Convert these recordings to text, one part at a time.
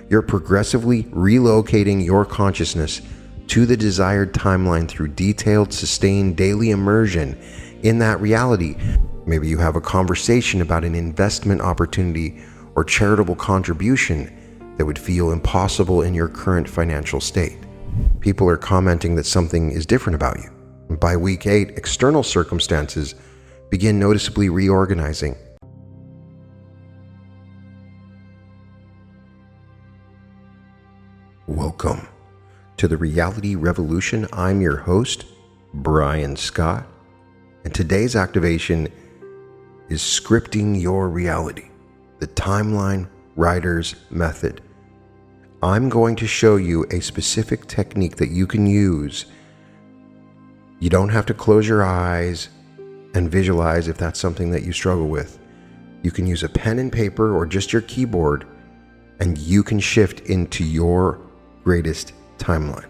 You're progressively relocating your consciousness to the desired timeline through detailed, sustained daily immersion in that reality. Maybe you have a conversation about an investment opportunity or charitable contribution that would feel impossible in your current financial state. People are commenting that something is different about you. By week 8, external circumstances begin noticeably reorganizing. Welcome to the Reality Revolution. I'm your host, Brian Scott, and today's activation is scripting your reality, the timeline writer's method. I'm going to show you a specific technique that you can use. You don't have to close your eyes and visualize if that's something that you struggle with. You can use a pen and paper or just your keyboard, and you can shift into your greatest timeline.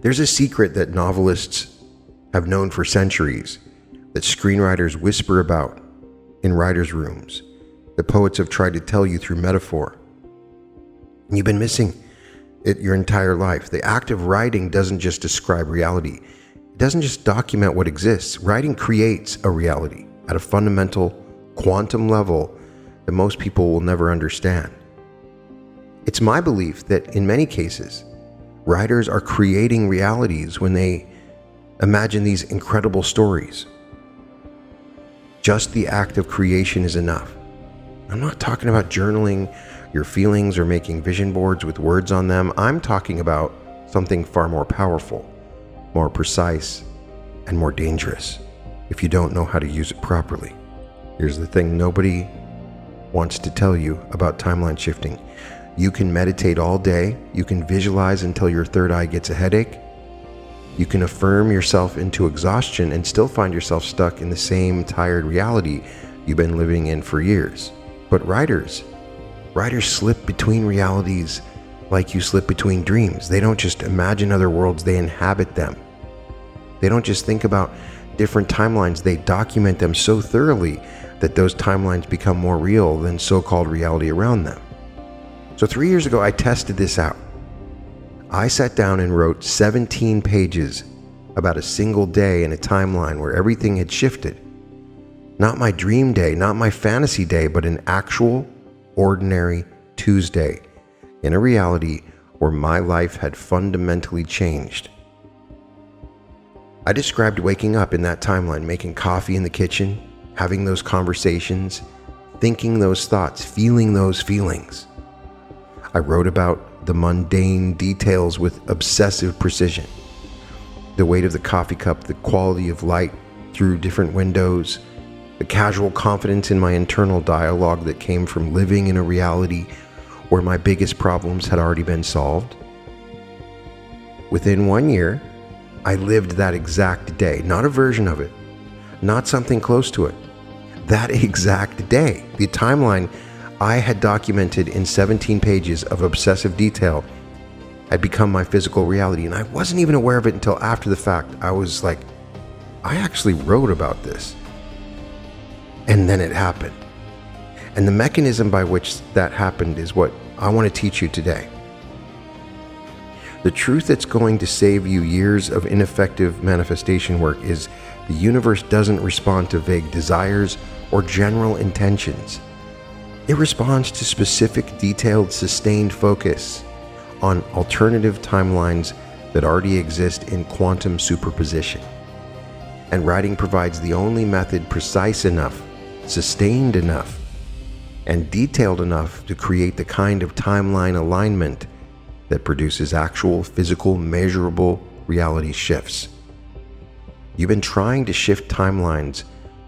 There's a secret that novelists have known for centuries, that screenwriters whisper about in writers' rooms, that poets have tried to tell you through metaphor. And you've been missing it your entire life. The act of writing doesn't just describe reality. It doesn't just document what exists. Writing creates a reality at a fundamental quantum level that most people will never understand. It's my belief that in many cases, writers are creating realities when they imagine these incredible stories. Just the act of creation is enough. I'm not talking about journaling your feelings or making vision boards with words on them. I'm talking about something far more powerful, more precise, and more dangerous if you don't know how to use it properly. Here's the thing nobody wants to tell you about timeline shifting. You can meditate all day. You can visualize until your third eye gets a headache. You can affirm yourself into exhaustion and still find yourself stuck in the same tired reality you've been living in for years. But writers slip between realities like you slip between dreams. They don't just imagine other worlds, they inhabit them. They don't just think about different timelines, they document them so thoroughly that those timelines become more real than so-called reality around them. So 3 years ago, I tested this out. I sat down and wrote 17 pages about a single day in a timeline where everything had shifted. Not my dream day, not my fantasy day, but an actual, ordinary Tuesday in a reality where my life had fundamentally changed. I described waking up in that timeline, making coffee in the kitchen, having those conversations, thinking those thoughts, feeling those feelings. I wrote about the mundane details with obsessive precision. The weight of the coffee cup, the quality of light through different windows, the casual confidence in my internal dialogue that came from living in a reality where my biggest problems had already been solved. Within 1 year, I lived that exact day, not a version of it, not something close to it. That exact day, the timeline I had documented in 17 pages of obsessive detail had become my physical reality, and I wasn't even aware of it until after the fact. I was like, I actually wrote about this. And then it happened. And the mechanism by which that happened is what I want to teach you today. The truth that's going to save you years of ineffective manifestation work is the universe doesn't respond to vague desires or general intentions. It responds to specific, detailed, sustained focus on alternative timelines that already exist in quantum superposition. And writing provides the only method precise enough, sustained enough, and detailed enough to create the kind of timeline alignment that produces actual, physical, measurable reality shifts. You've been trying to shift timelines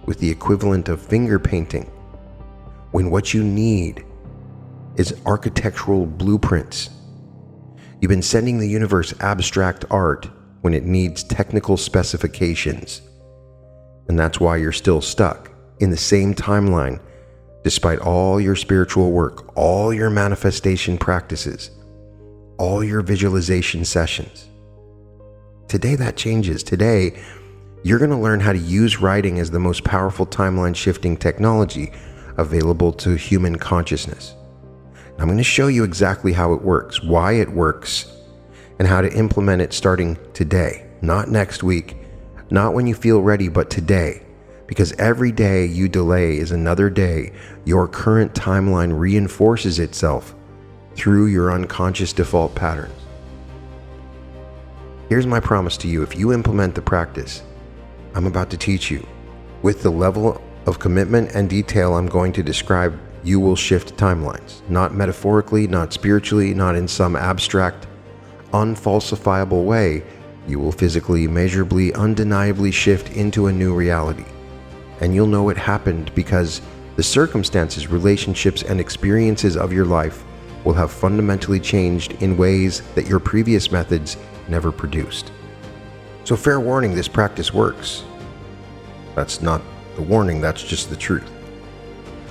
with the equivalent of finger painting, when what you need is architectural blueprints. You've been sending the universe abstract art when it needs technical specifications. And that's why you're still stuck in the same timeline, despite all your spiritual work, all your manifestation practices, all your visualization sessions. Today that changes. Today, you're going to learn how to use writing as the most powerful timeline shifting technology available to human consciousness. I'm going to show you exactly how it works, why it works, and how to implement it starting today, not next week, not when you feel ready, but today. Because every day you delay is another day your current timeline reinforces itself through your unconscious default patterns. Here's my promise to you: if you implement the practice I'm about to teach you, with the level of commitment and detail I'm going to describe, you will shift timelines. Not metaphorically, not spiritually, not in some abstract, unfalsifiable way. You will physically, measurably, undeniably shift into a new reality. And you'll know it happened because the circumstances, relationships, and experiences of your life will have fundamentally changed in ways that your previous methods never produced. So fair warning, this practice works. That's not the warning, that's just the truth.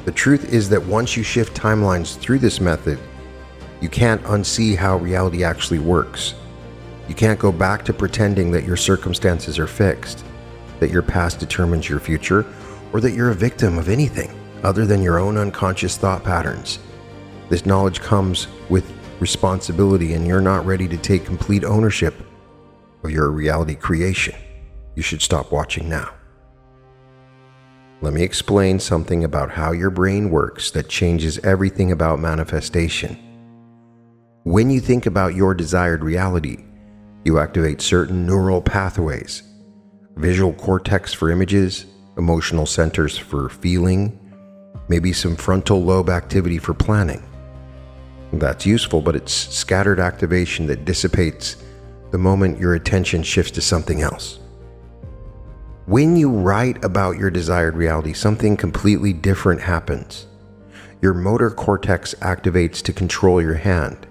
The truth is that once you shift timelines through this method, you can't unsee how reality actually works. You can't go back to pretending that your circumstances are fixed, that your past determines your future, or that you're a victim of anything other than your own unconscious thought patterns. This knowledge comes with responsibility, and you're not ready to take complete ownership of your reality creation. You should stop watching now. Let me explain something about how your brain works that changes everything about manifestation. When you think about your desired reality, you activate certain neural pathways: visual cortex for images, emotional centers for feeling, maybe some frontal lobe activity for planning. That's useful, but it's scattered activation that dissipates the moment your attention shifts to something else. When you write about your desired reality, something completely different happens. Your motor cortex activates to control your hand.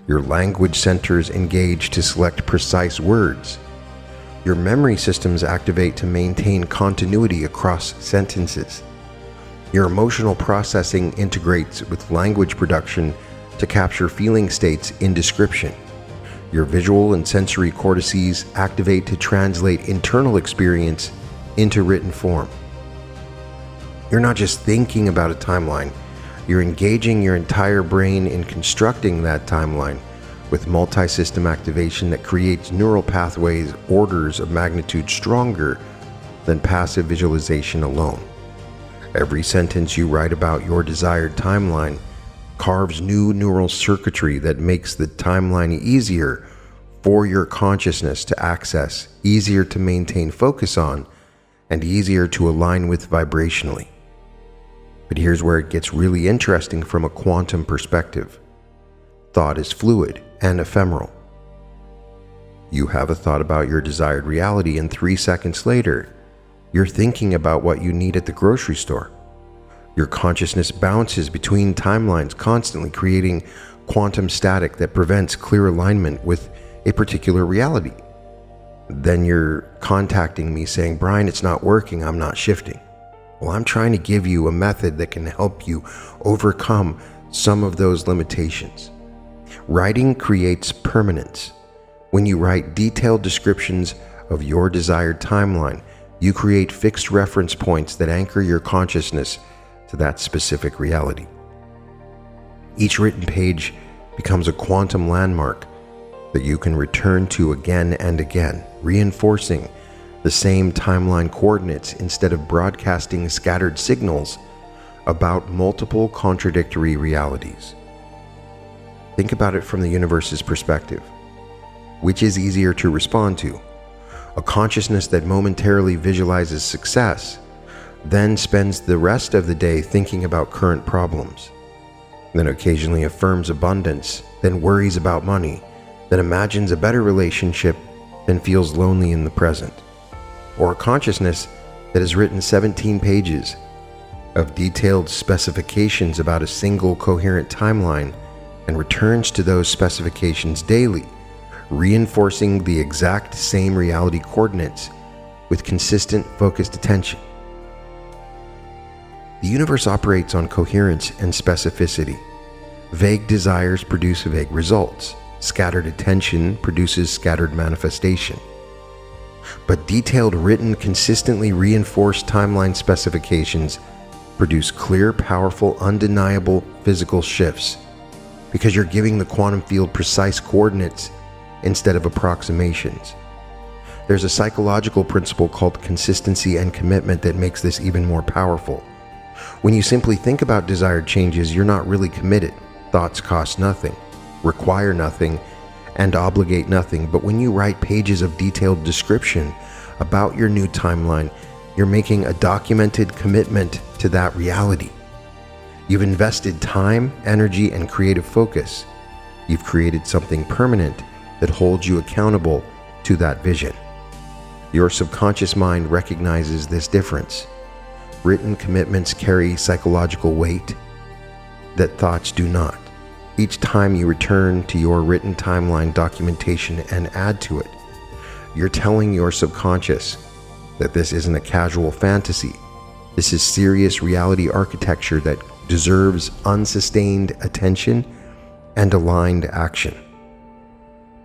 Your language centers engage to select precise words. Your memory systems activate to maintain continuity across sentences. Your emotional processing integrates with language production to capture feeling states in description. Your visual and sensory cortices activate to translate internal experience into written form. You're not just thinking about a timeline, you're engaging your entire brain in constructing that timeline with multi-system activation that creates neural pathways orders of magnitude stronger than passive visualization alone. Every sentence you write about your desired timeline carves new neural circuitry that makes the timeline easier for your consciousness to access, easier to maintain focus on, and easier to align with vibrationally. But here's where it gets really interesting from a quantum perspective. Thought is fluid and ephemeral. You have a thought about your desired reality, and 3 seconds later, you're thinking about what you need at the grocery store. Your consciousness bounces between timelines, constantly creating quantum static that prevents clear alignment with a particular reality. Then you're contacting me saying, "Brian, it's not working, I'm not shifting." Well, I'm trying to give you a method that can help you overcome some of those limitations. Writing creates permanence. When you write detailed descriptions of your desired timeline, you create fixed reference points that anchor your consciousness to that specific reality. Each written page becomes a quantum landmark that you can return to again and again, reinforcing the same timeline coordinates instead of broadcasting scattered signals about multiple contradictory realities. Think about it from the universe's perspective. Which is easier to respond to? A consciousness that momentarily visualizes success, then spends the rest of the day thinking about current problems, then occasionally affirms abundance, then worries about money, then imagines a better relationship, then feels lonely in the present. Or a consciousness that has written 17 pages of detailed specifications about a single coherent timeline and returns to those specifications daily, reinforcing the exact same reality coordinates with consistent, focused attention. The universe operates on coherence and specificity. Vague desires produce vague results. Scattered attention produces scattered manifestation. But detailed, written, consistently reinforced timeline specifications produce clear, powerful, undeniable physical shifts because you're giving the quantum field precise coordinates instead of approximations. There's a psychological principle called consistency and commitment that makes this even more powerful. When you simply think about desired changes, you're not really committed. Thoughts cost nothing, require nothing, and obligate nothing. But when you write pages of detailed description about your new timeline, you're making a documented commitment to that reality. You've invested time, energy, and creative focus. You've created something permanent that holds you accountable to that vision. Your subconscious mind recognizes this difference. Written commitments carry psychological weight that thoughts do not. Each time you return to your written timeline documentation and add to it, you're telling your subconscious that this isn't a casual fantasy. This is serious reality architecture that deserves unsustained attention and aligned action.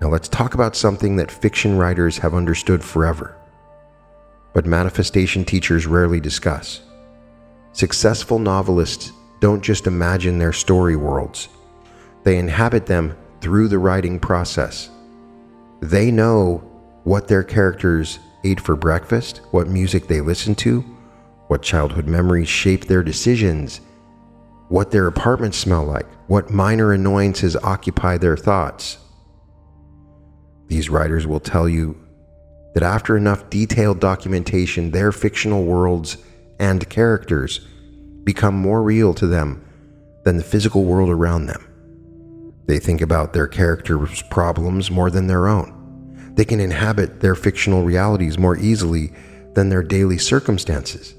Now let's talk about something that fiction writers have understood forever, but manifestation teachers rarely discuss. Successful novelists don't just imagine their story worlds. They inhabit them through the writing process. They know what their characters ate for breakfast, what music they listen to, what childhood memories shape their decisions, what their apartments smell like, what minor annoyances occupy their thoughts. These writers will tell you that after enough detailed documentation, their fictional worlds and characters become more real to them than the physical world around them. They think about their characters' problems more than their own. They can inhabit their fictional realities more easily than their daily circumstances.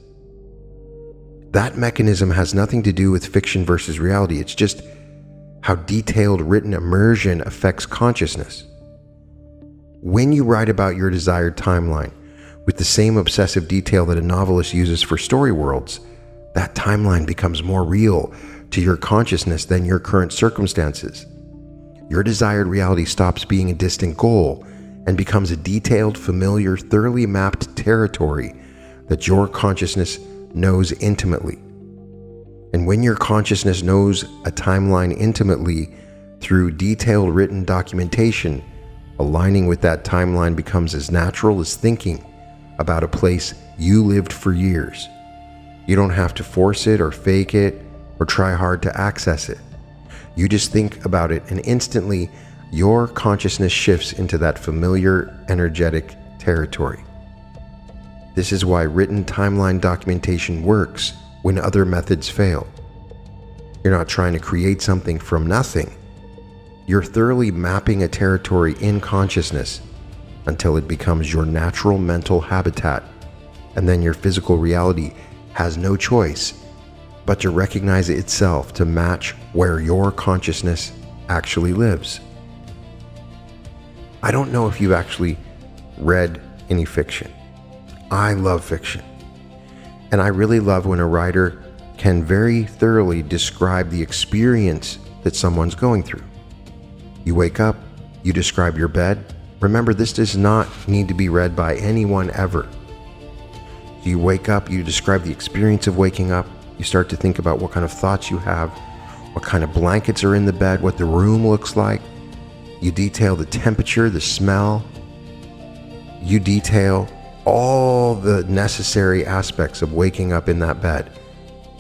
That mechanism has nothing to do with fiction versus reality. It's just how detailed written immersion affects consciousness. When you write about your desired timeline with the same obsessive detail that a novelist uses for story worlds, that timeline becomes more real to your consciousness than your current circumstances. Your desired reality stops being a distant goal and becomes a detailed, familiar, thoroughly mapped territory that your consciousness knows intimately. And when your consciousness knows a timeline intimately through detailed written documentation, aligning with that timeline becomes as natural as thinking about a place you lived for years. You don't have to force it or fake it or try hard to access it. You just think about it, and instantly your consciousness shifts into that familiar, energetic territory. This is why written timeline documentation works when other methods fail. You're not trying to create something from nothing. You're thoroughly mapping a territory in consciousness until it becomes your natural mental habitat, and then your physical reality has no choice but to recognize it itself to match where your consciousness actually lives. I don't know if you've actually read any fiction. I love fiction. And I really love when a writer can very thoroughly describe the experience that someone's going through. You wake up, you describe your bed. Remember, this does not need to be read by anyone ever. You wake up, you describe the experience of waking up. You start to think about what kind of thoughts you have, what kind of blankets are in the bed, what the room looks like. You detail the temperature, the smell. You detail all the necessary aspects of waking up in that bed.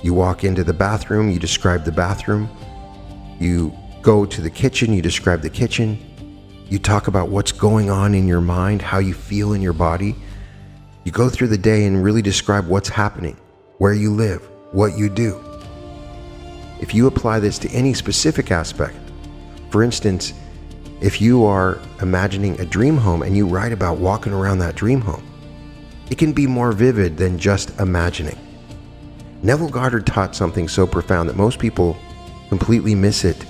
You walk into the bathroom, you describe the bathroom. You go to the kitchen, you describe the kitchen. You talk about what's going on in your mind, how you feel in your body. You go through the day and really describe what's happening, where you live, what you do. If you apply this to any specific aspect, for instance, if you are imagining a dream home and you write about walking around that dream home, it can be more vivid than just imagining. Neville Goddard taught something so profound that most people completely miss it,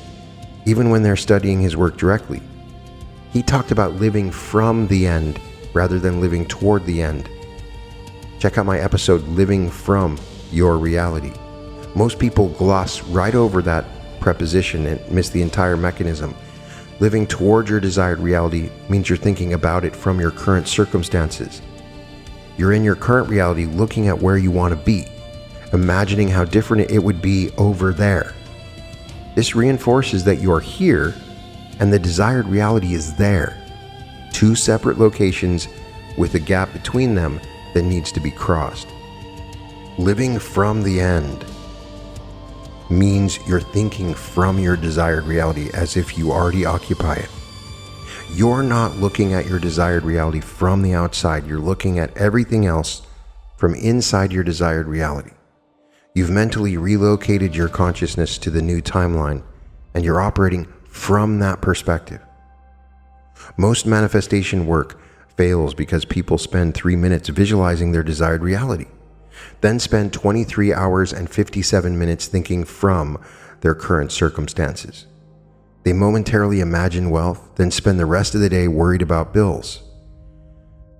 even when they're studying his work directly. He talked about living from the end rather than living toward the end. Check out my episode, Living From Your Reality. Most people gloss right over that preposition and miss the entire mechanism. Living toward your desired reality means you're thinking about it from your current circumstances. You're in your current reality looking at where you want to be, imagining how different it would be over there. This reinforces that you're here and the desired reality is there. Two separate locations with a gap between them that needs to be crossed. Living from the end means you're thinking from your desired reality as if you already occupy it. You're not looking at your desired reality from the outside. You're looking at everything else from inside your desired reality. You've mentally relocated your consciousness to the new timeline, and you're operating from that perspective. Most manifestation work fails because people spend 3 minutes visualizing their desired reality, then spend 23 hours and 57 minutes thinking from their current circumstances. They momentarily imagine wealth, then spend the rest of the day worried about bills.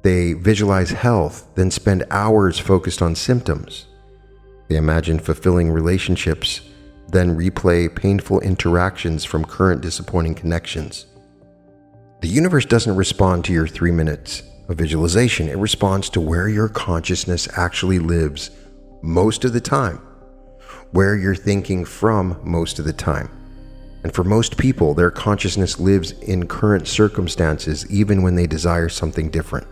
They visualize health, then spend hours focused on symptoms. They imagine fulfilling relationships, then replay painful interactions from current disappointing connections. The universe doesn't respond to your 3 minutes of visualization. It responds to where your consciousness actually lives most of the time, where you're thinking from most of the time. And for most people, their consciousness lives in current circumstances even when they desire something different.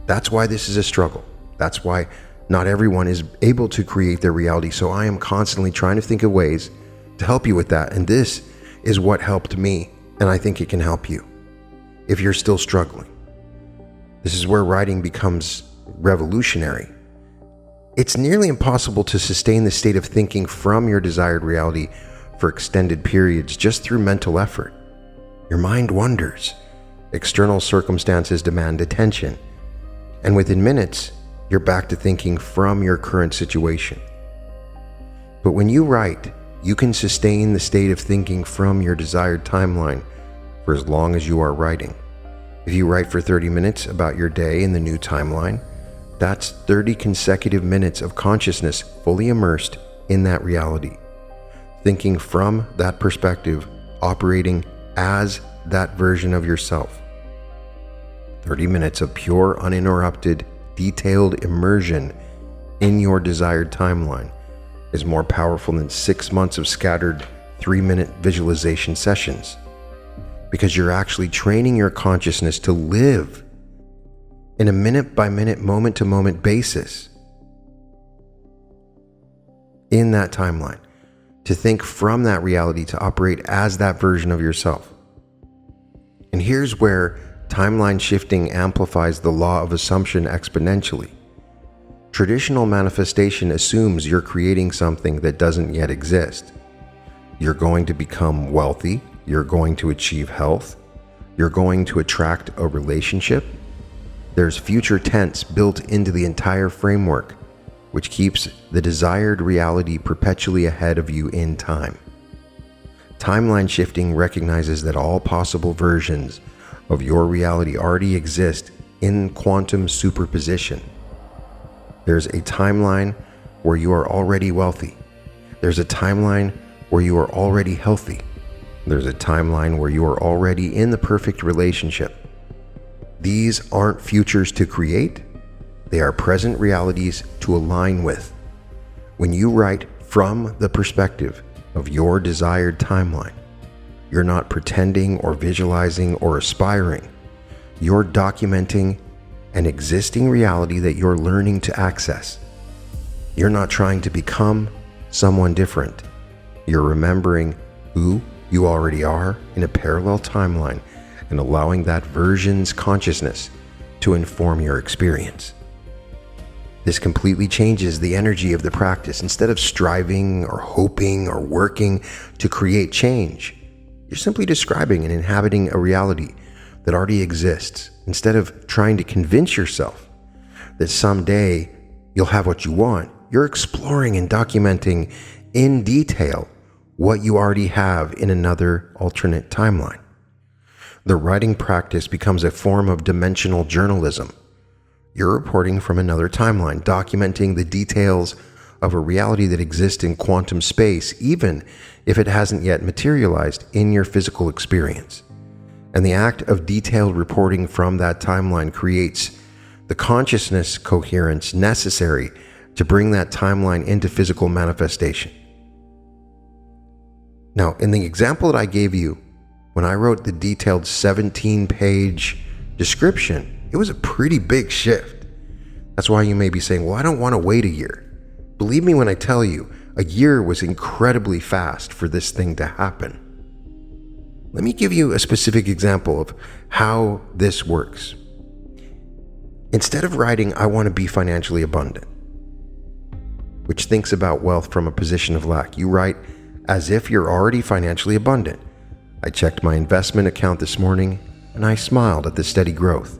That's why this is a struggle. That's why not everyone is able to create their reality. So I am constantly trying to think of ways to help you with that. And this is what helped me, and I think it can help you if you're still struggling. This is where writing becomes revolutionary. It's nearly impossible to sustain the state of thinking from your desired reality for extended periods just through mental effort. Your mind wanders. External circumstances demand attention. And within minutes, you're back to thinking from your current situation. But when you write, you can sustain the state of thinking from your desired timeline for as long as you are writing. If you write for 30 minutes about your day in the new timeline, that's 30 consecutive minutes of consciousness fully immersed in that reality, thinking from that perspective, operating as that version of yourself. 30 minutes of pure, uninterrupted, detailed immersion in your desired timeline is more powerful than 6 months of scattered 3-minute visualization sessions, because you're actually training your consciousness to live in a minute-by-minute, moment-to-moment basis in that timeline, to think from that reality, to operate as that version of yourself. And here's where timeline shifting amplifies the law of assumption exponentially. Traditional manifestation assumes you're creating something that doesn't yet exist. You're going to become wealthy, you're going to achieve health, you're going to attract a relationship. There's future tense built into the entire framework, which keeps the desired reality perpetually ahead of you in time. Timeline shifting recognizes that all possible versions of your reality already exist in quantum superposition. There's a timeline where you are already wealthy. There's a timeline where you are already healthy. There's a timeline where you are already in the perfect relationship. These aren't futures to create. They are present realities to align with. When you write from the perspective of your desired timeline, you're not pretending or visualizing or aspiring. You're documenting an existing reality that you're learning to access. You're not trying to become someone different. You're remembering who you already are in a parallel timeline and allowing that version's consciousness to inform your experience. This completely changes the energy of the practice. Instead of striving or hoping or working to create change, you're simply describing and inhabiting a reality that already exists. Instead of trying to convince yourself that someday you'll have what you want, you're exploring and documenting in detail what you already have in another alternate timeline. The writing practice becomes a form of dimensional journalism. You're reporting from another timeline, documenting the details of a reality that exists in quantum space, even if it hasn't yet materialized in your physical experience. And the act of detailed reporting from that timeline creates the consciousness coherence necessary to bring that timeline into physical manifestation. Now, in the example that I gave you, when I wrote the detailed 17-page description, it was a pretty big shift. That's why you may be saying, well, I don't want to wait a year. Believe me when I tell you, a year was incredibly fast for this thing to happen. Let me give you a specific example of how this works. Instead of writing, I want to be financially abundant, which thinks about wealth from a position of lack, you write as if you're already financially abundant. I checked my investment account this morning and I smiled at the steady growth.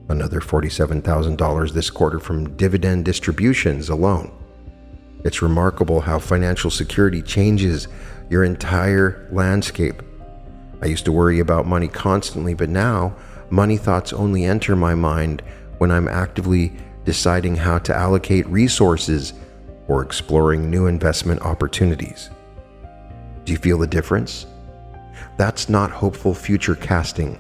Another $47,000 this quarter from dividend distributions alone. It's remarkable how financial security changes your entire landscape. I used to worry about money constantly, but now money thoughts only enter my mind when I'm actively deciding how to allocate resources or exploring new investment opportunities. Do you feel the difference? That's not hopeful future casting.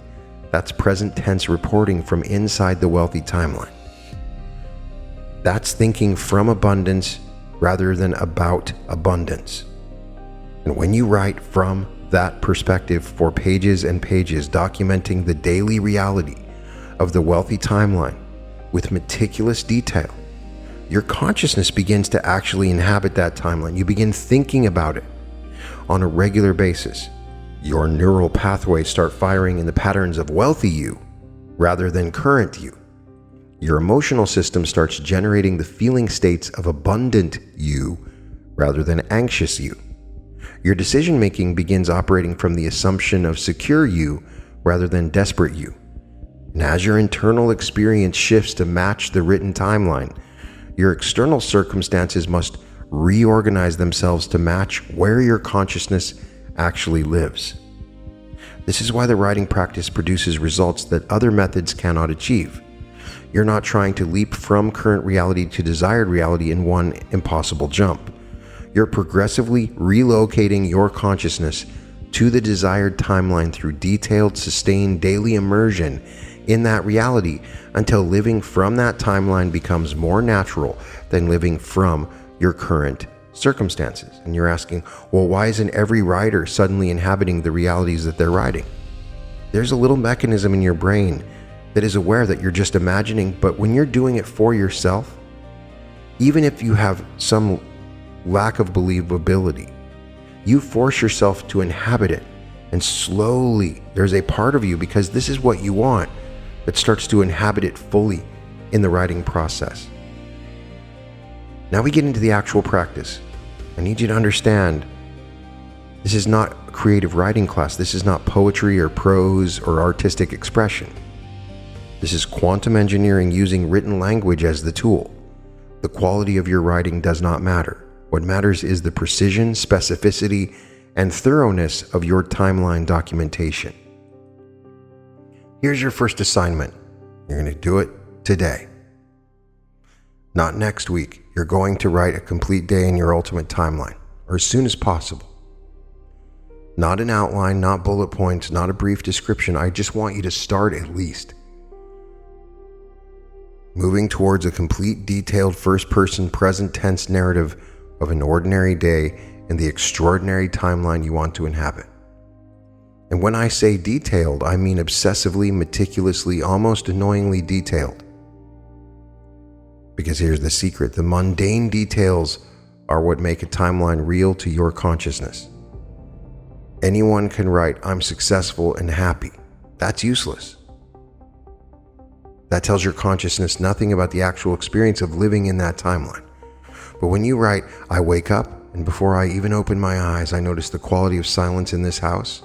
That's present tense reporting from inside the wealthy timeline. That's thinking from abundance rather than about abundance. And when you write from that perspective for pages and pages, documenting the daily reality of the wealthy timeline with meticulous detail, your consciousness begins to actually inhabit that timeline. You begin thinking about it on a regular basis. Your neural pathways start firing in the patterns of wealthy you rather than current you. Your emotional system starts generating the feeling states of abundant you rather than anxious you. Your decision making begins operating from the assumption of secure you rather than desperate you. And as your internal experience shifts to match the written timeline, your external circumstances must reorganize themselves to match where your consciousness actually lives. This is why the writing practice produces results that other methods cannot achieve. You're not trying to leap from current reality to desired reality in one impossible jump. You're progressively relocating your consciousness to the desired timeline through detailed, sustained daily immersion in that reality until living from that timeline becomes more natural than living from your current circumstances. And you're asking, well, why isn't every writer suddenly inhabiting the realities that they're writing? There's a little mechanism in your brain that is aware that you're just imagining, but when you're doing it for yourself, even if you have some lack of believability, you force yourself to inhabit it, and slowly there's a part of you, because this is what you want, that starts to inhabit it fully in the writing process. Now we get into the actual practice. I need you to understand, this is not a creative writing class. This is not poetry or prose or artistic expression. This is quantum engineering using written language as the tool. The quality of your writing does not matter. What matters is the precision, specificity, and thoroughness of your timeline documentation. Here's your first assignment. You're going to do it today. Not next week. You're going to write a complete day in your ultimate timeline, or as soon as possible. Not an outline, not bullet points, not a brief description. I just want you to start at least. Moving towards a complete, detailed, first-person, present-tense narrative of an ordinary day in the extraordinary timeline you want to inhabit. And when I say detailed, I mean obsessively, meticulously, almost annoyingly detailed. Because here's the secret: the mundane details are what make a timeline real to your consciousness. Anyone can write, "I'm successful and happy." That's useless. That tells your consciousness nothing about the actual experience of living in that timeline. But when you write, "I wake up, and before I even open my eyes, I notice the quality of silence in this house,"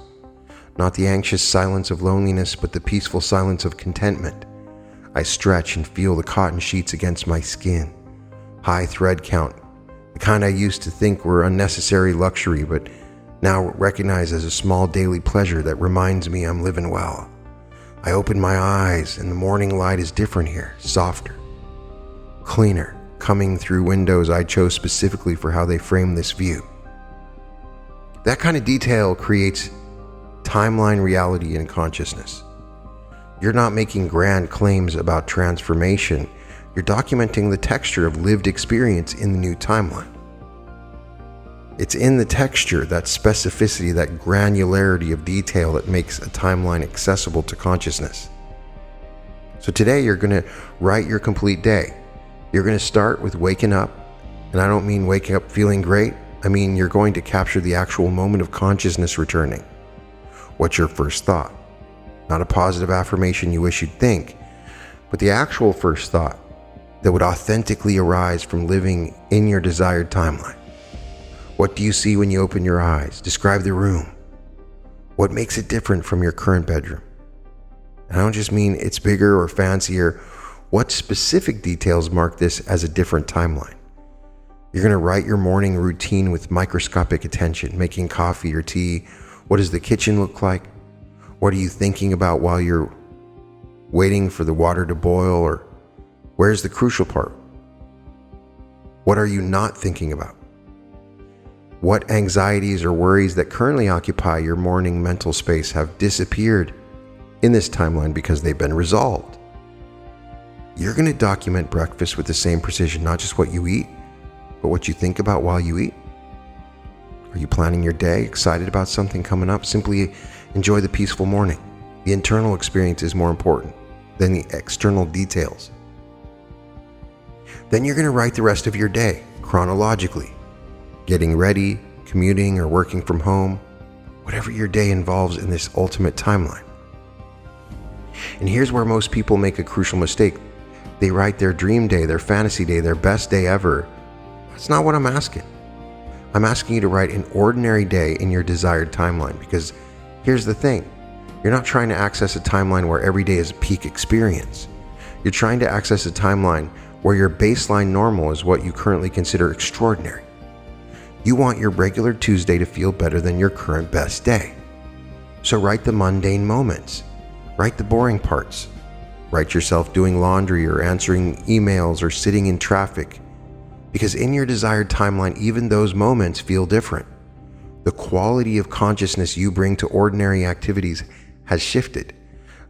not the anxious silence of loneliness, but the peaceful silence of contentment. I stretch and feel the cotton sheets against my skin. High thread count, the kind I used to think were unnecessary luxury, but now recognize as a small daily pleasure that reminds me I'm living well. I open my eyes and the morning light is different here, softer, cleaner, coming through windows I chose specifically for how they frame this view. That kind of detail creates timeline reality in consciousness. You're not making grand claims about transformation. You're documenting the texture of lived experience in the new timeline. It's in the texture, that specificity, that granularity of detail that makes a timeline accessible to consciousness. So today you're going to write your complete day. You're going to start with waking up, and I don't mean waking up feeling great. I mean you're going to capture the actual moment of consciousness returning. What's your first thought? Not a positive affirmation you wish you'd think, but the actual first thought that would authentically arise from living in your desired timeline. What do you see when you open your eyes? Describe the room. What makes it different from your current bedroom? I don't just mean it's bigger or fancier. What specific details mark this as a different timeline? You're going to write your morning routine with microscopic attention, making coffee or tea. What does the kitchen look like? What are you thinking about while you're waiting for the water to boil? Or where's the crucial part? What are you not thinking about? What anxieties or worries that currently occupy your morning mental space have disappeared in this timeline because they've been resolved? You're going to document breakfast with the same precision, not just what you eat, but what you think about while you eat. Are you planning your day, excited about something coming up? Simply enjoy the peaceful morning. The internal experience is more important than the external details. Then you're going to write the rest of your day chronologically. Getting ready, commuting, or working from home, whatever your day involves in this ultimate timeline. And here's where most people make a crucial mistake. They write their dream day, their fantasy day, their best day ever. That's not what I'm asking. I'm asking you to write an ordinary day in your desired timeline, because here's the thing. You're not trying to access a timeline where every day is a peak experience. You're trying to access a timeline where your baseline normal is what you currently consider extraordinary. You want your regular Tuesday to feel better than your current best day. So write the mundane moments. Write the boring parts. Write yourself doing laundry or answering emails or sitting in traffic. Because in your desired timeline, even those moments feel different. The quality of consciousness you bring to ordinary activities has shifted.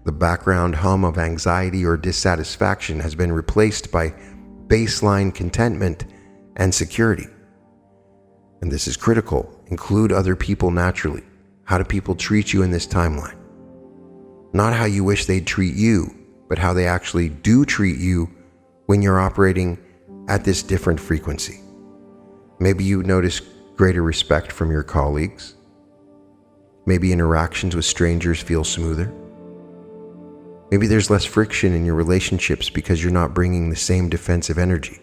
The background hum of anxiety or dissatisfaction has been replaced by baseline contentment and security. And this is critical. Include other people naturally. How do people treat you in this timeline? Not how you wish they'd treat you, but how they actually do treat you when you're operating at this different frequency. Maybe you notice greater respect from your colleagues. Maybe interactions with strangers feel smoother. Maybe there's less friction in your relationships because you're not bringing the same defensive energy.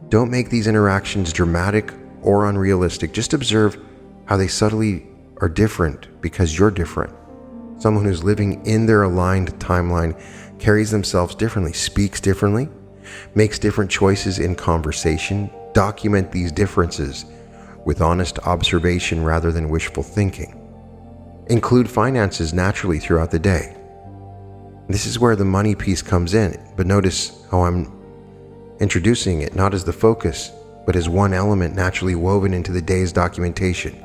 Don't make these interactions dramatic or unrealistic. Just observe how they subtly are different because you're different. Someone who's living in their aligned timeline carries themselves differently, speaks differently, makes different choices in conversation. Document these differences with honest observation rather than wishful thinking. Include finances naturally throughout the day. This is where the money piece comes in, but notice how I'm introducing it not as the focus, but as one element naturally woven into the day's documentation.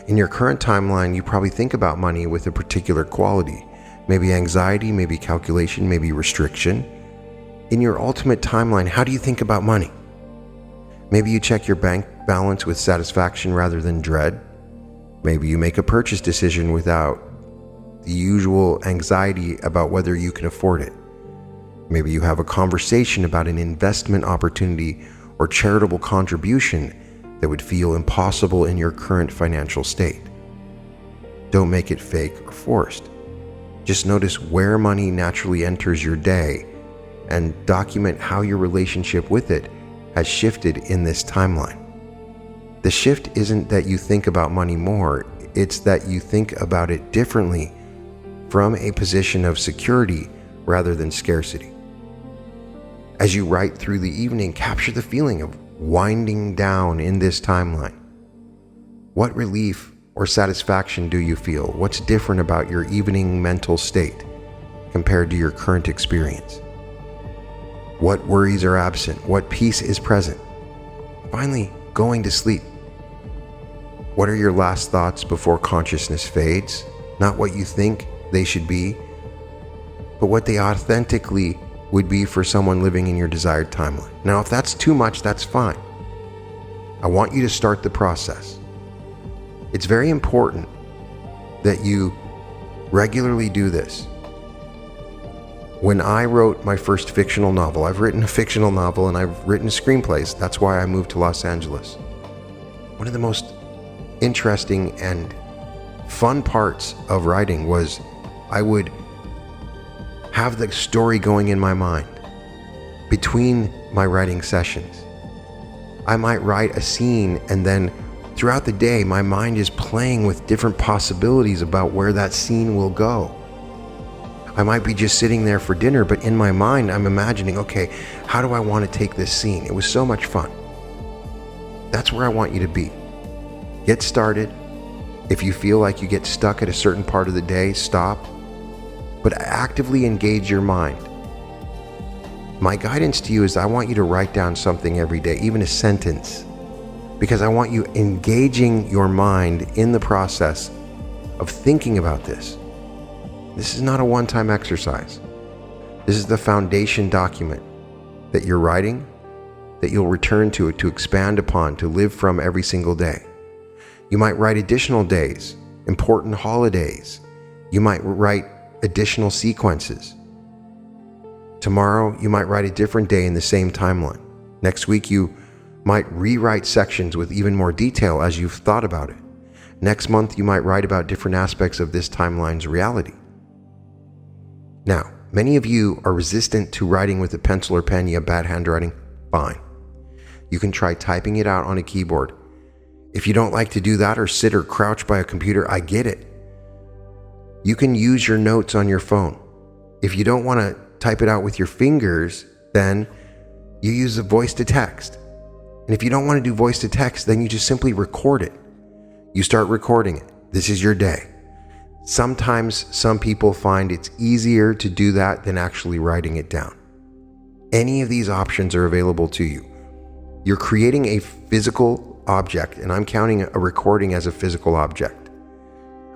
In your current timeline, you probably think about money with a particular quality, maybe anxiety, maybe calculation, maybe restriction. In your ultimate timeline, how do you think about money? Maybe you check your bank balance with satisfaction rather than dread. Maybe you make a purchase decision without the usual anxiety about whether you can afford it. Maybe you have a conversation about an investment opportunity or charitable contribution that would feel impossible in your current financial state. Don't make it fake or forced. Just notice where money naturally enters your day and document how your relationship with it has shifted in this timeline. The shift isn't that you think about money more, it's that you think about it differently from a position of security rather than scarcity. As you write through the evening, capture the feeling of winding down in this timeline. What relief or satisfaction do you feel? What's different about your evening mental state compared to your current experience? What worries are absent? What peace is present? Finally, going to sleep. What are your last thoughts before consciousness fades? Not what you think they should be, but what they authentically would be for someone living in your desired timeline. Now, if that's too much, that's fine. I want you to start the process. It's very important that you regularly do this. When I wrote my first fictional novel, I've written a fictional novel and I've written screenplays. That's why I moved to Los Angeles. One of the most interesting and fun parts of writing was I would have the story going in my mind between my writing sessions. I might write a scene and then throughout the day, my mind is playing with different possibilities about where that scene will go. I might be just sitting there for dinner, but in my mind, I'm imagining, okay, how do I want to take this scene? It was so much fun. That's where I want you to be. Get started. If you feel like you get stuck at a certain part of the day, stop. But actively engage your mind. My guidance to you is I want you to write down something every day, even a sentence, because I want you engaging your mind in the process of thinking about this. This is not a one-time exercise. This is the foundation document that you're writing, that you'll return to expand upon, to live from every single day. You might write additional days, important holidays. You might write additional sequences. Tomorrow, you might write a different day in the same timeline. Next week, you might rewrite sections with even more detail as you've thought about it. Next month, you might write about different aspects of this timeline's reality. Now, many of you are resistant to writing with a pencil or pen. You have bad handwriting. Fine. You can try typing it out on a keyboard. If you don't like to do that or sit or crouch by a computer, I get it. You can use your notes on your phone. If you don't want to type it out with your fingers, then you use a voice to text. And if you don't want to do voice to text, then you just simply record it. You start recording it. This is your day. Sometimes some people find it's easier to do that than actually writing it down. Any of these options are available to you. You're creating a physical object, and I'm counting a recording as a physical object.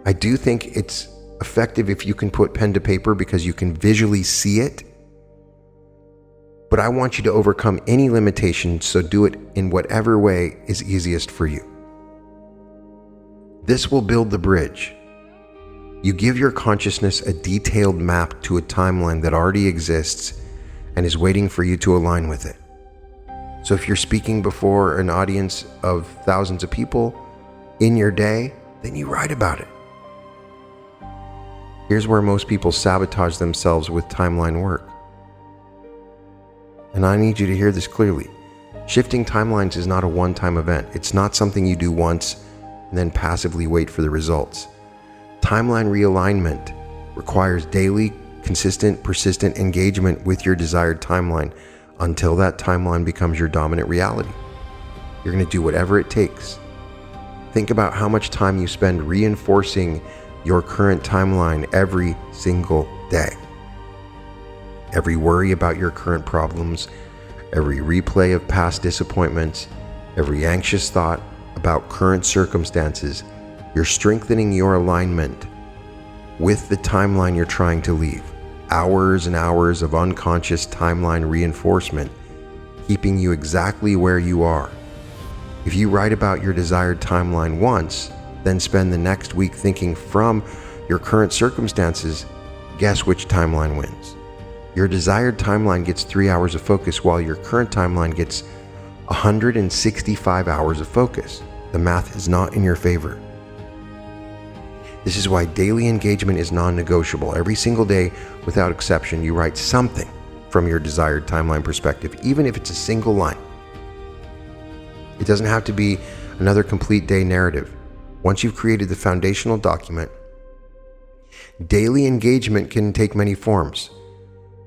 I do think it's effective if you can put pen to paper because you can visually see it. But I want you to overcome any limitations, so do it in whatever way is easiest for you. This will build the bridge. You give your consciousness a detailed map to a timeline that already exists and is waiting for you to align with it. So if you're speaking before an audience of thousands of people in your day, then you write about it. Here's where most people sabotage themselves with timeline work. And I need you to hear this clearly. Shifting timelines is not a one-time event. It's not something you do once and then passively wait for the results. Timeline realignment requires daily, consistent, persistent engagement with your desired timeline until that timeline becomes your dominant reality. You're going to do whatever it takes. Think about how much time you spend reinforcing your current timeline every single day. Every worry about your current problems, every replay of past disappointments, every anxious thought about current circumstances, you're strengthening your alignment with the timeline you're trying to leave. Hours and hours of unconscious timeline reinforcement, keeping you exactly where you are. If you write about your desired timeline once, then spend the next week thinking from your current circumstances, guess which timeline wins? Your desired timeline gets 3 hours of focus, while your current timeline gets 165 hours of focus. The math is not in your favor. This is why daily engagement is non-negotiable. Every single day, without exception, you write something from your desired timeline perspective, even if it's a single line. It doesn't have to be another complete day narrative. Once you've created the foundational document, daily engagement can take many forms.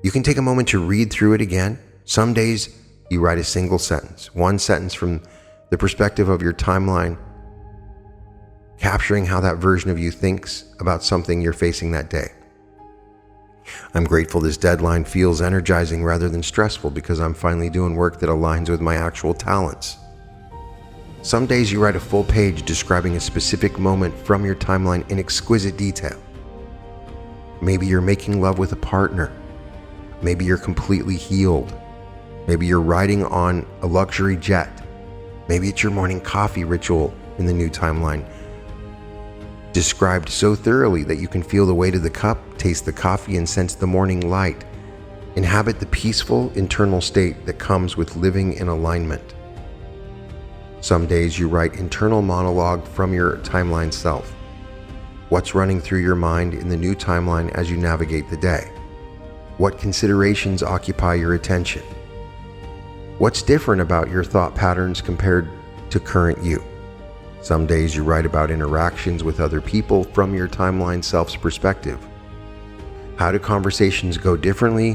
You can take a moment to read through it again. Some days you write a single sentence, one sentence from the perspective of your timeline, capturing how that version of you thinks about something you're facing that day. I'm grateful this deadline feels energizing rather than stressful because I'm finally doing work that aligns with my actual talents. Some days you write a full page describing a specific moment from your timeline in exquisite detail. Maybe you're making love with a partner. Maybe you're completely healed. Maybe you're riding on a luxury jet. Maybe it's your morning coffee ritual in the new timeline, described so thoroughly that you can feel the weight of the cup, taste the coffee, and sense the morning light. Inhabit the peaceful internal state that comes with living in alignment. Some days you write internal monologue from your timeline self. What's running through your mind in the new timeline as you navigate the day? What considerations occupy your attention? What's different about your thought patterns compared to current you? Some days you write about interactions with other people from your timeline self's perspective. How do conversations go differently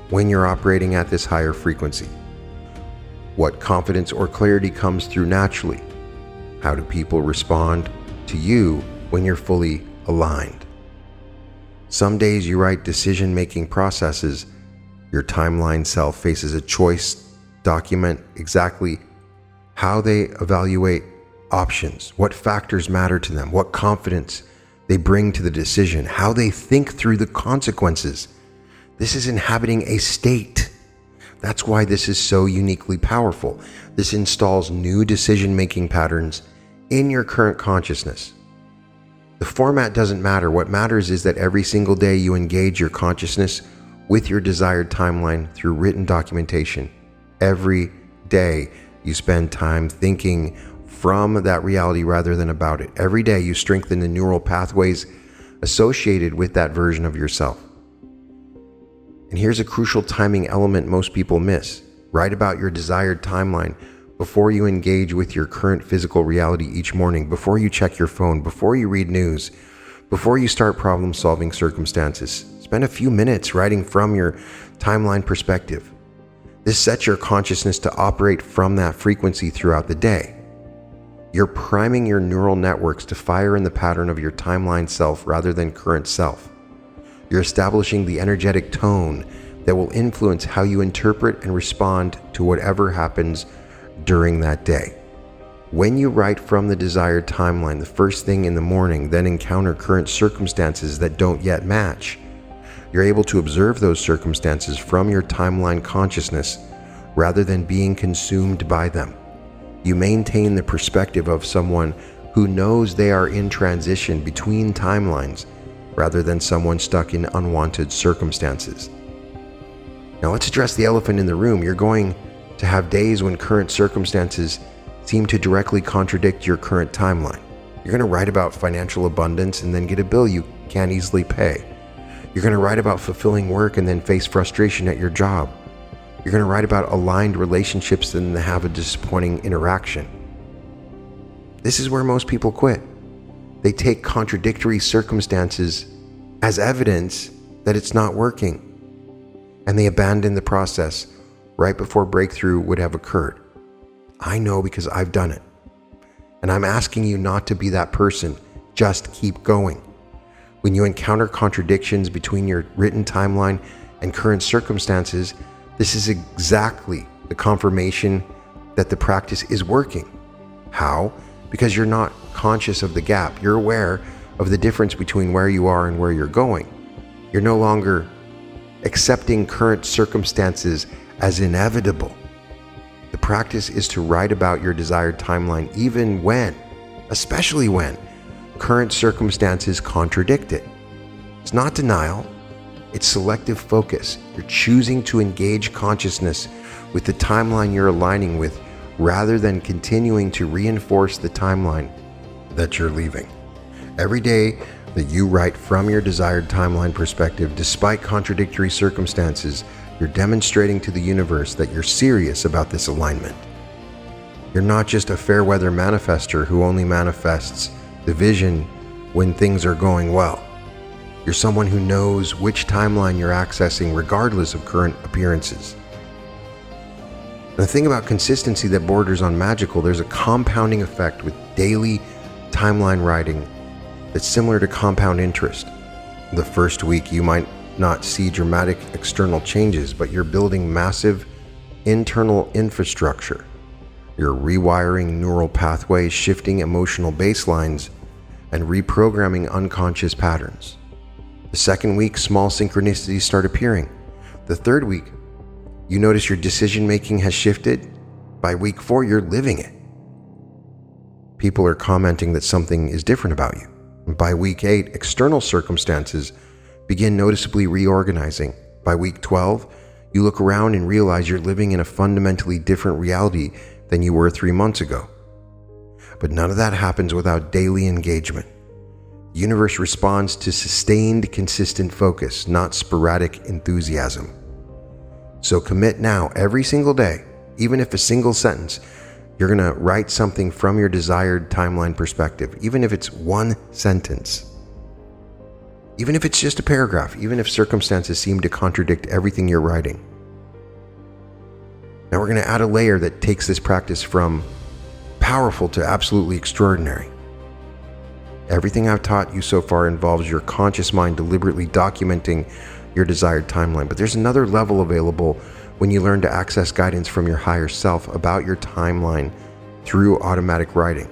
when you're operating at this higher frequency? What confidence or clarity comes through naturally? How do people respond to you when you're fully aligned? Some days you write decision-making processes. Your timeline self faces a choice. Document exactly how they evaluate options, what factors matter to them, what confidence they bring to the decision, how they think through the consequences. This is inhabiting a state. That's why this is so uniquely powerful. This installs new decision-making patterns in your current consciousness. The format doesn't matter. What matters is that every single day you engage your consciousness with your desired timeline through written documentation. Every day you spend time thinking from that reality rather than about it. Every day you strengthen the neural pathways associated with that version of yourself. And here's a crucial timing element most people miss. Write about your desired timeline before you engage with your current physical reality each morning, before you check your phone, before you read news, before you start problem-solving circumstances. Spend a few minutes writing from your timeline perspective. This sets your consciousness to operate from that frequency throughout the day. You're priming your neural networks to fire in the pattern of your timeline self rather than current self. You're establishing the energetic tone that will influence how you interpret and respond to whatever happens during that day. When you write from the desired timeline the first thing in the morning, then encounter current circumstances that don't yet match, you're able to observe those circumstances from your timeline consciousness rather than being consumed by them. You maintain the perspective of someone who knows they are in transition between timelines rather than someone stuck in unwanted circumstances. Now let's address the elephant in the room. You're going to have days when current circumstances seem to directly contradict your current timeline. You're going to write about financial abundance and then get a bill you can't easily pay. You're going to write about fulfilling work and then face frustration at your job. You're going to write about aligned relationships and then have a disappointing interaction. This is where most people quit. They take contradictory circumstances as evidence that it's not working, and they abandon the process right before breakthrough would have occurred. I know because I've done it. And I'm asking you not to be that person. Just keep going. When you encounter contradictions between your written timeline and current circumstances, this is exactly the confirmation that the practice is working. How? Because you're not conscious of the gap. You're aware of the difference between where you are and where you're going. You're no longer accepting current circumstances as inevitable. The practice is to write about your desired timeline even when, especially when, current circumstances contradict it. It's not denial, it's selective focus. You're choosing to engage consciousness with the timeline you're aligning with rather than continuing to reinforce the timeline that you're leaving. Every day that you write from your desired timeline perspective, despite contradictory circumstances, you're demonstrating to the universe that you're serious about this alignment. You're not just a fair weather manifester who only manifests the vision when things are going well. You're someone who knows which timeline you're accessing regardless of current appearances. And the thing about consistency that borders on magical, there's a compounding effect with daily timeline writing that's similar to compound interest. The first week you might not see dramatic external changes, but you're building massive internal infrastructure. You're rewiring neural pathways, shifting emotional baselines, and reprogramming unconscious patterns. The second week, small synchronicities start appearing. The third week, you notice your decision-making has shifted. By week 4, you're living it. People are commenting that something is different about you. By week 8, external circumstances begin noticeably reorganizing. By week 12, you look around and realize you're living in a fundamentally different reality than you were 3 months ago. But none of that happens without daily engagement. The universe responds to sustained, consistent focus, not sporadic enthusiasm. So commit now, every single day, even if a single sentence, you're going to write something from your desired timeline perspective, even if it's one sentence. Even if it's just a paragraph, even if circumstances seem to contradict everything you're writing. Now we're going to add a layer that takes this practice from powerful to absolutely extraordinary. Everything I've taught you so far involves your conscious mind deliberately documenting your desired timeline, but there's another level available when you learn to access guidance from your higher self about your timeline through automatic writing.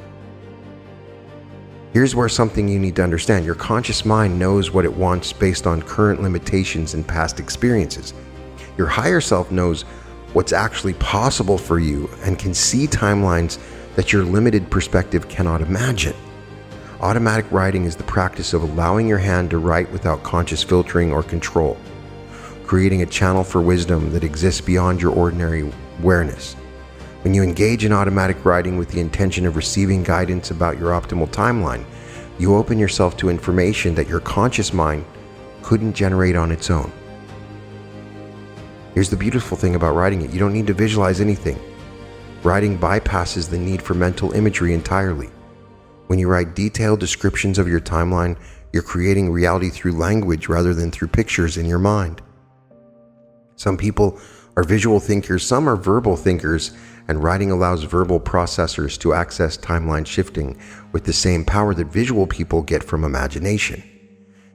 Here's where something you need to understand. Your conscious mind knows what it wants based on current limitations and past experiences. Your higher self knows what's actually possible for you and can see timelines that your limited perspective cannot imagine. Automatic writing is the practice of allowing your hand to write without conscious filtering or control, creating a channel for wisdom that exists beyond your ordinary awareness. When you engage in automatic writing with the intention of receiving guidance about your optimal timeline, you open yourself to information that your conscious mind couldn't generate on its own. Here's the beautiful thing about writing it. You don't need to visualize anything. Writing bypasses the need for mental imagery entirely. When you write detailed descriptions of your timeline, you're creating reality through language rather than through pictures in your mind. Some people are visual thinkers, some are verbal thinkers, and writing allows verbal processors to access timeline shifting with the same power that visual people get from imagination.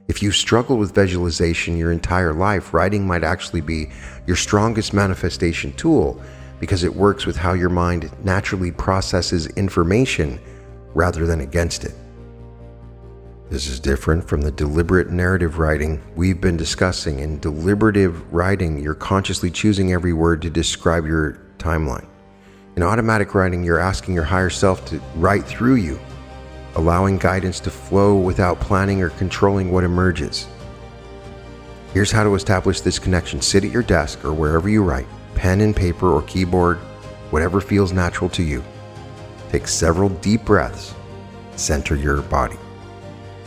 If you've struggled with visualization your entire life, writing might actually be your strongest manifestation tool because it works with how your mind naturally processes information rather than against it. This is different from the deliberate narrative writing we've been discussing. In deliberative writing, you're consciously choosing every word to describe your timeline. In automatic writing, you're asking your higher self to write through you, allowing guidance to flow without planning or controlling what emerges. Here's how to establish this connection. Sit at your desk or wherever you write, pen and paper or keyboard, whatever feels natural to you. Take several deep breaths, center your body.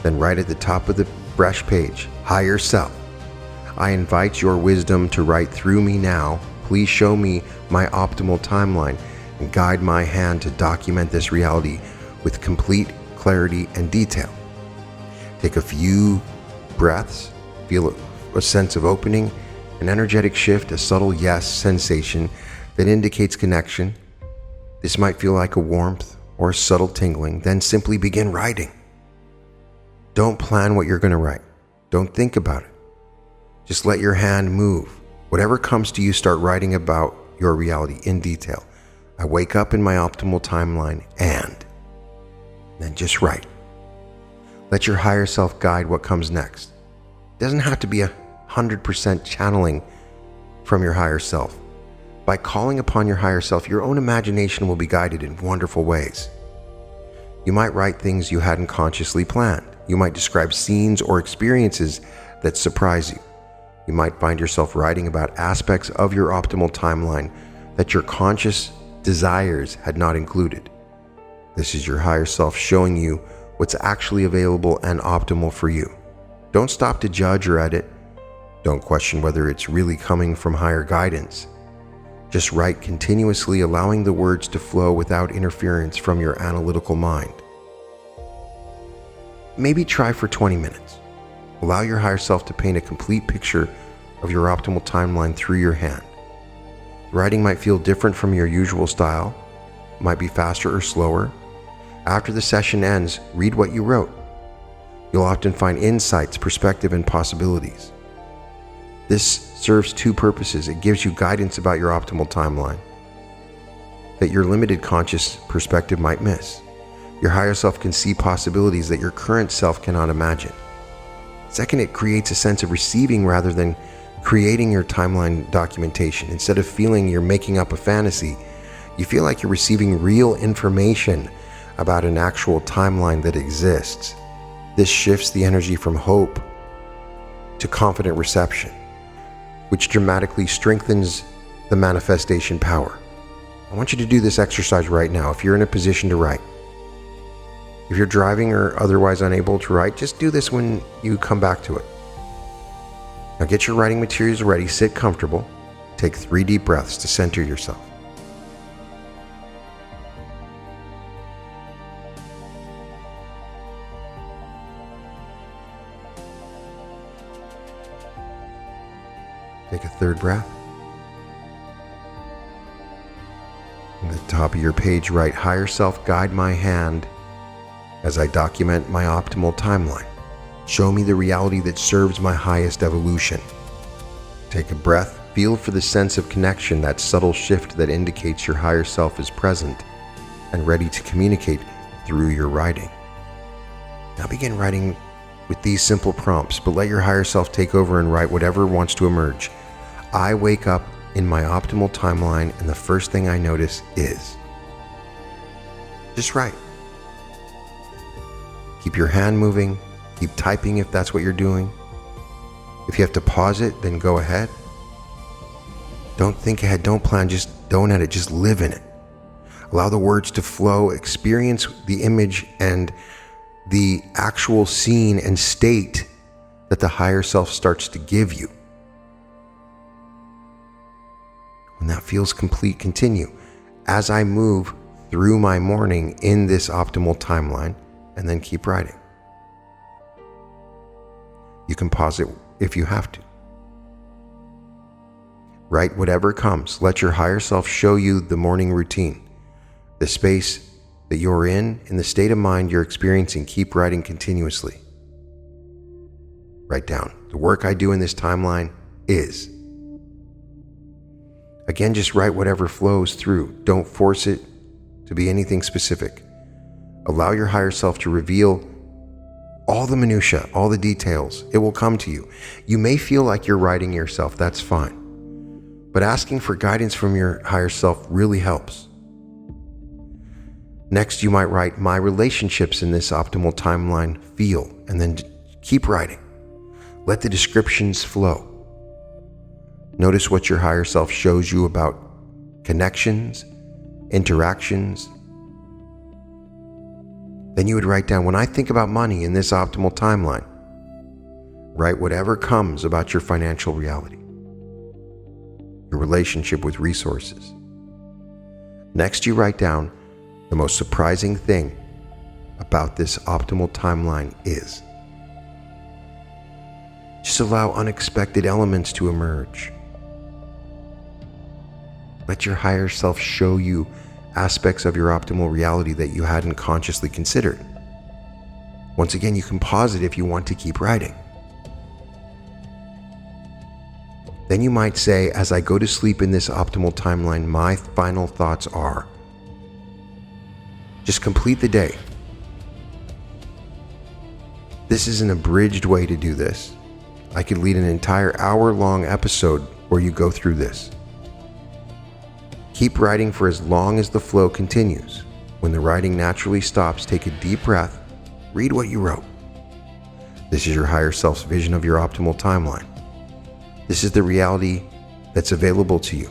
Then write at the top of the fresh page, higher self. I invite your wisdom to write through me now. Please show me my optimal timeline and guide my hand to document this reality with complete clarity and detail. Take a few breaths, feel a sense of opening, an energetic shift, a subtle yes sensation that indicates connection. This might feel like a warmth or a subtle tingling. Then simply begin writing. Don't plan what you're going to write. Don't think about it. Just let your hand move. Whatever comes to you, start writing about your reality in detail. I wake up in my optimal timeline and then just write. Let your higher self guide what comes next. It doesn't have to be 100% channeling from your higher self. By calling upon your higher self, your own imagination will be guided in wonderful ways. You might write things you hadn't consciously planned. You might describe scenes or experiences that surprise you. You might find yourself writing about aspects of your optimal timeline that your conscious desires had not included. This is your higher self showing you what's actually available and optimal for you. Don't stop to judge or edit. Don't question whether it's really coming from higher guidance. Just write continuously, allowing the words to flow without interference from your analytical mind. Maybe try for 20 minutes. Allow your higher self to paint a complete picture of your optimal timeline through your hand. Writing might feel different from your usual style, might be faster or slower. After the session ends, read what you wrote. You'll often find insights, perspective, and possibilities. This serves two purposes. It gives you guidance about your optimal timeline that your limited conscious perspective might miss. Your higher self can see possibilities that your current self cannot imagine. Second, it creates a sense of receiving rather than creating your timeline documentation. Instead of feeling you're making up a fantasy, you feel like you're receiving real information about an actual timeline that exists. This shifts the energy from hope to confident reception, which dramatically strengthens the manifestation power. I want you to do this exercise right now. If you're in a position to write, if you're driving or otherwise unable to write, just do this when you come back to it. Now get your writing materials ready, sit comfortable, take 3 deep breaths to center yourself. Take a 3rd breath. At the top of your page, write, "Higher self, guide my hand as I document my optimal timeline. Show me the reality that serves my highest evolution." Take a breath. Feel for the sense of connection, that subtle shift that indicates your higher self is present and ready to communicate through your writing. Now begin writing with these simple prompts, but let your higher self take over and write whatever wants to emerge. I wake up in my optimal timeline, and the first thing I notice is. Just write. Keep your hand moving. Keep typing if that's what you're doing. If you have to pause it, then go ahead. Don't think ahead, don't plan, just don't edit, just live in it. Allow the words to flow, experience the image and the actual scene and state that the higher self starts to give you. When that feels complete, continue. As I move through my morning in this optimal timeline, and then keep writing. You can pause it if you have to. Write whatever comes. Let your higher self show you the morning routine, the space that you're in the state of mind you're experiencing. Keep writing continuously. Write down, the work I do in this timeline is. Again, just write whatever flows through. Don't force it to be anything specific. Allow your higher self to reveal all the minutiae, all the details. It will come to you. You may feel like you're writing yourself, that's fine. But asking for guidance from your higher self really helps. Next, you might write, my relationships in this optimal timeline feel, and then keep writing. Let the descriptions flow. Notice what your higher self shows you about connections, interactions. Then you would write down, when I think about money in this optimal timeline, write whatever comes about your financial reality, your relationship with resources. Next, you write down, the most surprising thing about this optimal timeline is. Just allow unexpected elements to emerge. Let your higher self show you aspects of your optimal reality that you hadn't consciously considered. Once again, you can pause it if you want to keep writing. Then you might say, as I go to sleep in this optimal timeline, my final thoughts are. Just complete the day. This is an abridged way to do this. I could lead an entire hour-long episode where you go through this. Keep writing for as long as the flow continues. When the writing naturally stops, take a deep breath, read what you wrote. This is your higher self's vision of your optimal timeline. This is the reality that's available to you.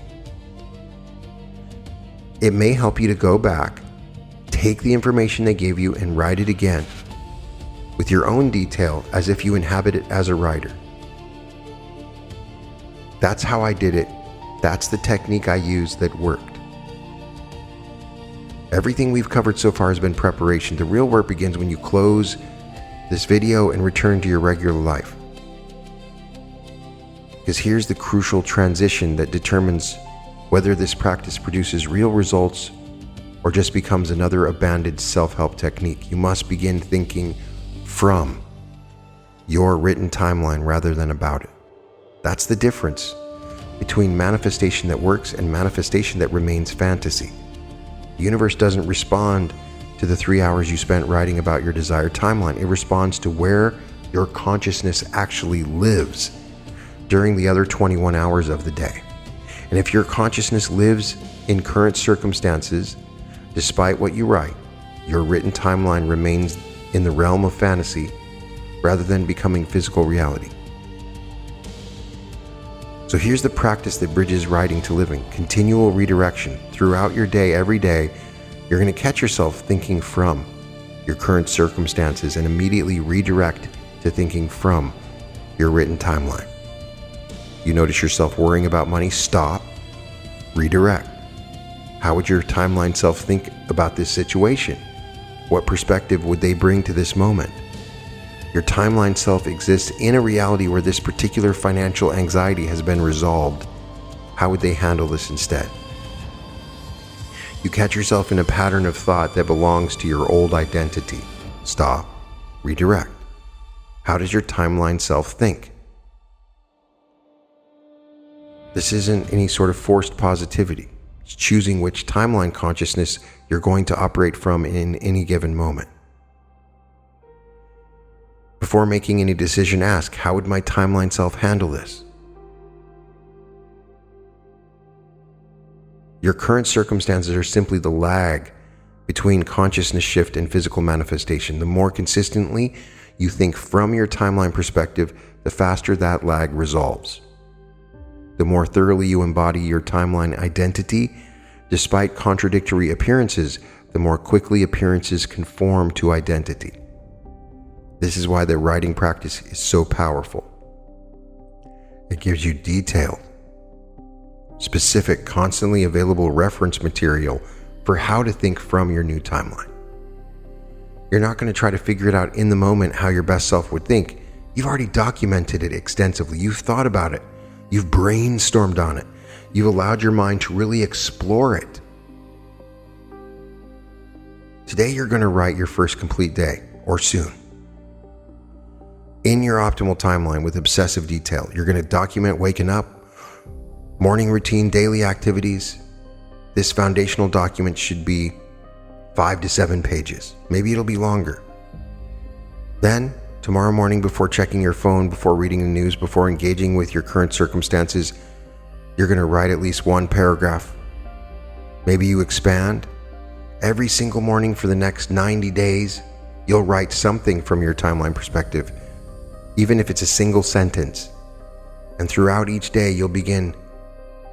It may help you to go back, take the information they gave you and write it again with your own detail as if you inhabit it as a writer. That's how I did it. That's the technique I used that worked. Everything we've covered so far has been preparation. The real work begins when you close this video and return to your regular life. Because here's the crucial transition that determines whether this practice produces real results or just becomes another abandoned self-help technique. You must begin thinking from your written timeline rather than about it. That's the difference between manifestation that works and manifestation that remains fantasy. The universe doesn't respond to the 3 hours you spent writing about your desired timeline. It responds to where your consciousness actually lives during the other 21 hours of the day. And if your consciousness lives in current circumstances, despite what you write, your written timeline remains in the realm of fantasy rather than becoming physical reality. So here's the practice that bridges writing to living: continual redirection. Throughout your day, every day, you're going to catch yourself thinking from your current circumstances and immediately redirect to thinking from your written timeline. You notice yourself worrying about money? Stop. Redirect. How would your timeline self think about this situation? What perspective would they bring to this moment? Your timeline self exists in a reality where this particular financial anxiety has been resolved. How would they handle this instead? You catch yourself in a pattern of thought that belongs to your old identity. Stop. Redirect. How does your timeline self think? This isn't any sort of forced positivity. It's choosing which timeline consciousness you're going to operate from in any given moment. Before making any decision, ask, how would my timeline self handle this? Your current circumstances are simply the lag between consciousness shift and physical manifestation. The more consistently you think from your timeline perspective, the faster that lag resolves. The more thoroughly you embody your timeline identity, despite contradictory appearances, the more quickly appearances conform to identity. This is why the writing practice is so powerful. It gives you detailed, specific, constantly available reference material for how to think from your new timeline. You're not going to try to figure it out in the moment how your best self would think. You've already documented it extensively. You've thought about it. You've brainstormed on it. You've allowed your mind to really explore it. Today you're going to write your first complete day, or soon. In your optimal timeline with obsessive detail, you're going to document waking up, morning routine, daily activities. This foundational document should be 5 to 7 pages. Maybe it'll be longer. Then, tomorrow morning, before checking your phone, before reading the news, before engaging with your current circumstances, you're going to write at least one paragraph. Maybe you expand. Every single morning for the next 90 days, you'll write something from your timeline perspective, even if it's a single sentence. And throughout each day, you'll begin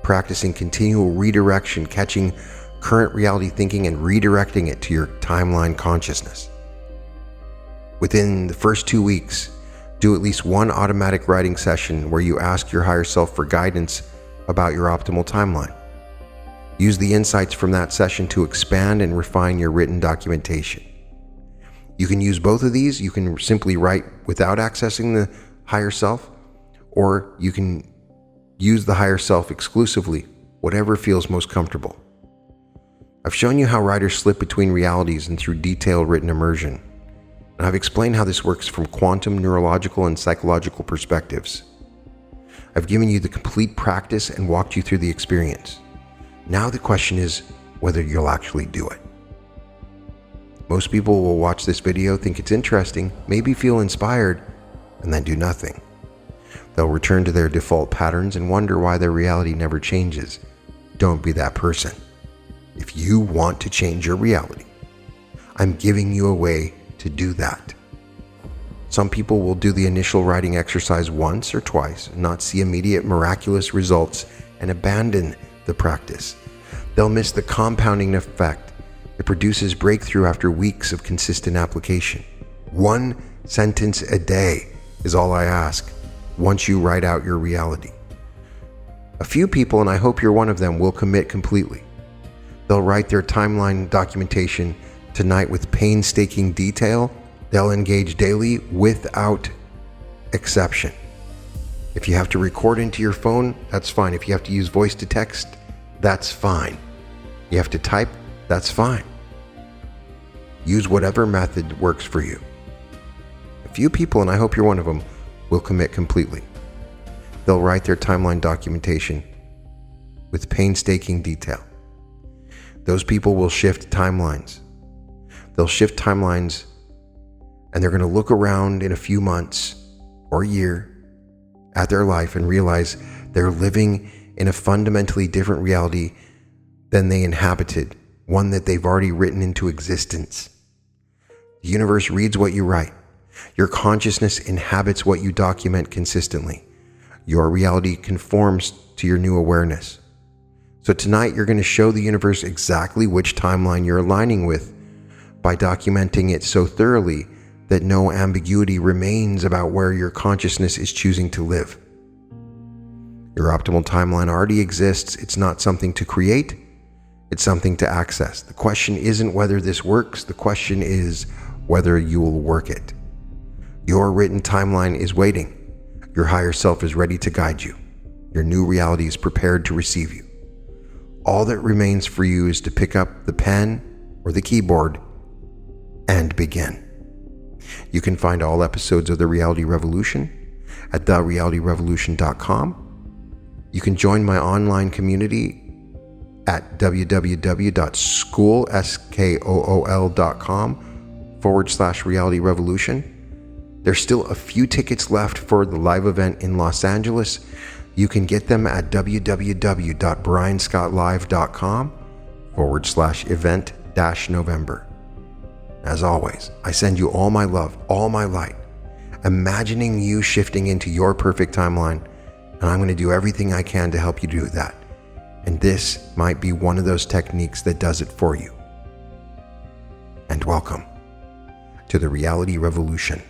practicing continual redirection, catching current reality thinking and redirecting it to your timeline consciousness. Within the first 2 weeks, do at least one automatic writing session where you ask your higher self for guidance about your optimal timeline. Use the insights from that session to expand and refine your written documentation. You can use both of these. You can simply write without accessing the higher self, or you can use the higher self exclusively, whatever feels most comfortable. I've shown you how writers slip between realities and through detailed written immersion. And I've explained how this works from quantum, neurological, and psychological perspectives. I've given you the complete practice and walked you through the experience. Now the question is whether you'll actually do it. Most people will watch this video, think it's interesting, maybe feel inspired, and then do nothing. They'll return to their default patterns and wonder why their reality never changes. Don't be that person. If you want to change your reality, I'm giving you a way to do that. Some people will do the initial writing exercise once or twice and not see immediate miraculous results and abandon the practice. They'll miss the compounding effect. It produces breakthrough after weeks of consistent application. 1 sentence a day is all I ask once you write out your reality. A few people, and I hope you're one of them, will commit completely. They'll write their timeline documentation tonight with painstaking detail. They'll engage daily without exception. If you have to record into your phone, that's fine. If you have to use voice to text, that's fine. You have to type, that's fine. Use whatever method works for you. A few people, and I hope you're one of them, will commit completely. They'll write their timeline documentation with painstaking detail. Those people will shift timelines. They'll shift timelines, and they're going to look around in a few months or a year at their life and realize they're living in a fundamentally different reality than they inhabited, one that they've already written into existence. The universe reads what you write. Your consciousness inhabits what you document consistently. Your reality conforms to your new awareness. So tonight you're going to show the universe exactly which timeline you're aligning with by documenting it so thoroughly that no ambiguity remains about where your consciousness is choosing to live. Your optimal timeline already exists. It's not something to create. It's something to access. The question isn't whether this works. The question is whether you will work it. Your written timeline is waiting. Your higher self is ready to guide you. Your new reality is prepared to receive you. All that remains for you is to pick up the pen or the keyboard and begin. You can find all episodes of The Reality Revolution at therealityrevolution.com. You can join my online community at www.school.com/reality revolution. There's still a few tickets left for the live event in Los Angeles. You can get them at www.brianscottlive.com/event-November. As always, I send you all my love, all my light, imagining you shifting into your perfect timeline, and I'm going to do everything I can to help you do that. And this might be one of those techniques that does it for you. And welcome to the Reality Revolution.